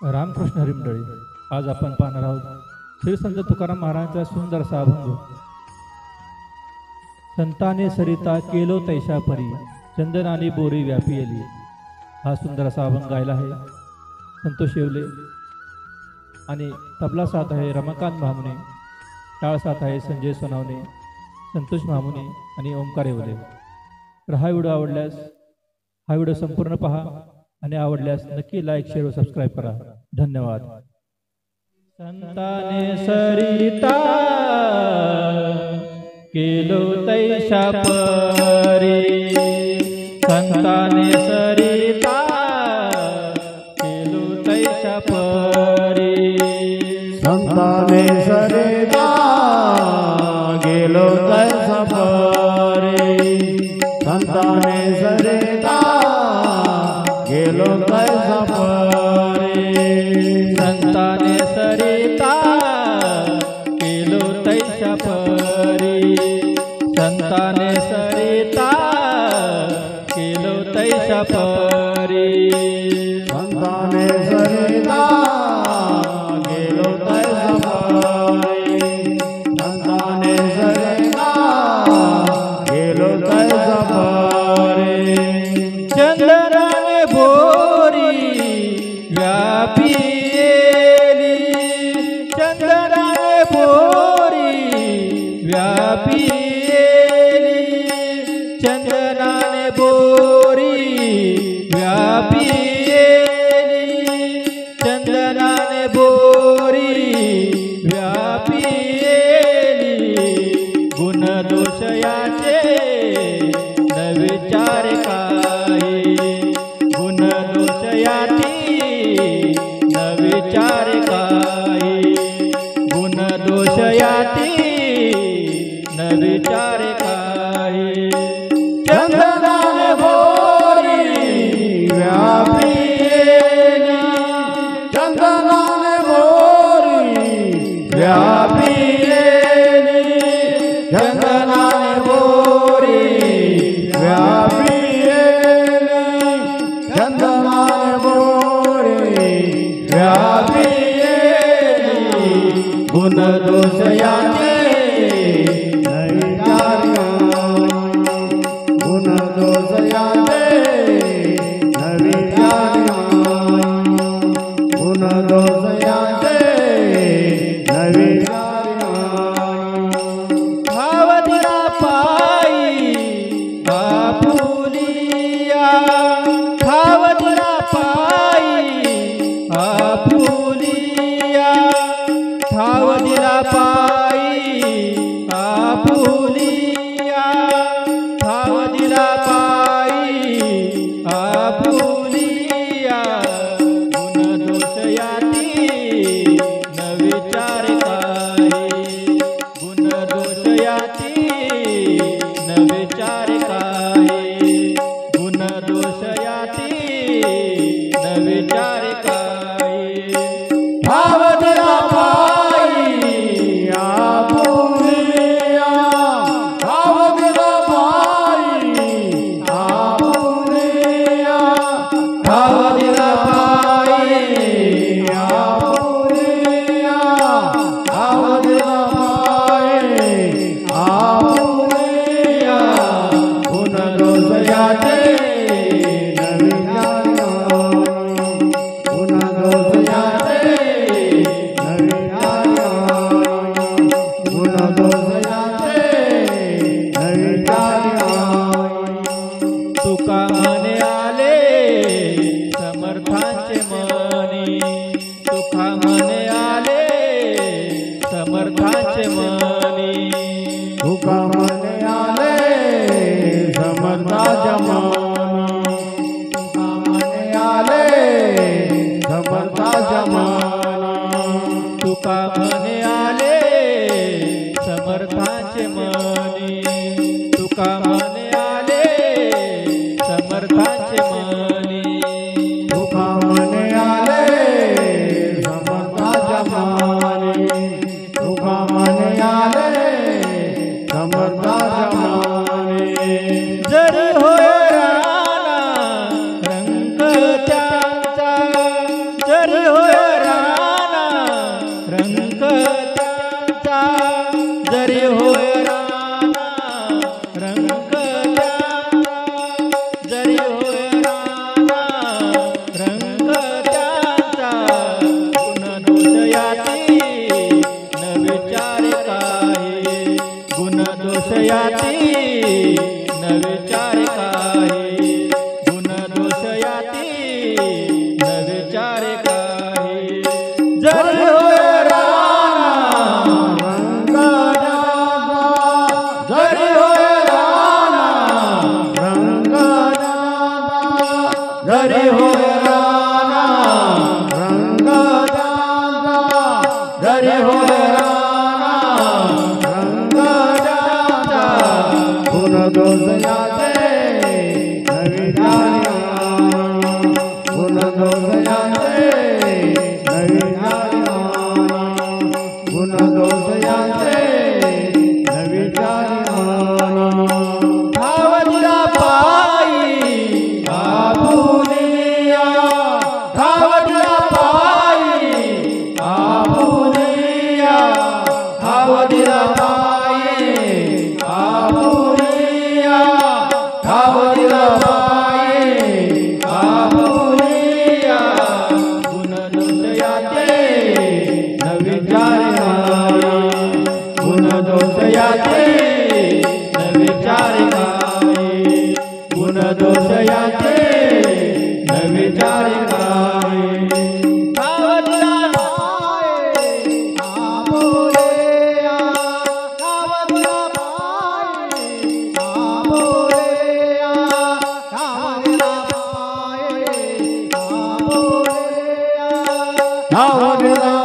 रामकृष्ण हरी मंडळी, आज आपण पाहणार आहोत श्री संत तुकाराम महाराजांचा सुंदर असा अभंग। संताने सरिता केलो तैशा परी, चंदनाने बोरी व्यापिली। हा सुंदर असा अभंग गायला आहे संतोष येवले आणि तबला साथ आहे रमाकांत महामुने, टाळ साथ आहे संजय सोनावणे, संतोष महामुने आणि ओंकार येवले। तर हा व्हिडिओ आवडल्यास हा व्हिडिओ संपूर्ण पहा आणि आवडल्यास नक्की लाईक शेअर व सबस्क्राइब करा। धन्यवाद। संताने सरिता केलो तैशा परी, संताने सरिता केलो तैशा परी, संताने सरिता गेलो तैशा परी, संताने सरिता गेलो तैशा परी, संताने सरिता केलो तैशा परी, संताने सरिता केलो तैशा परी, संताने सरिता गेलो तैशा परी, संताने सरिता गेलो तैशा परी, चंदनाने बोरी व्यापिली, चंदनाने बोरी व्यापिली, चंदनाने बोरी व्यापिली, चंदनाने बोरी व्यापिली। गुण दोष याचे न विचार काही, गुण दोष याती न विचार काही, गुण दोष याती न विचार काही। चंदनाने बोरी व्यापिली, चंदनाने बोरी व्यापिली, चंदनाने बोरी व्यापिली, चंदनाने बोरी व्यापिली। गुण दोष याचे न विचार, गुण दोष याचे न विचार, गुण दोष याचे न विचार। भाव दिला पायी आपुलिया, भाव दिला पायी आपुलिया, भाव दिला पायी आपुलिया, भाव दिला पायी आपुलिया। गुण दोष याती न विचार काही, गुण दोष याती न विचार काही, गुण दोष याती न विचार काही। भाव दिला पायी आपुलिया, भाव दिला पायी आपुलिया, भाव दिला पायी आपुलिया, भाव दिला पायी आपुलिया। गुण दोष याचे न विचार, गुण दोष याचे न विचार, गुण दोष याचे न विचार। तुका म्हणे आले समर्थांचे मनी, तुका म्हणे आले समर्थांचे मनी, तुका म्हणे आले समर्थाच्या मनी, तुका म्हणे आले समर्थाच्या मनी, तुका म्हणे आले समर्थांचे मनी, तुका म्हणे आले समर्थांचे मनी, तुका म्हणे आले समर्थाच्या मनी, तुका म्हणे आले समर्थाच्या मनी। जरी होय राणा रंग त्यांचा, जरी होय धावला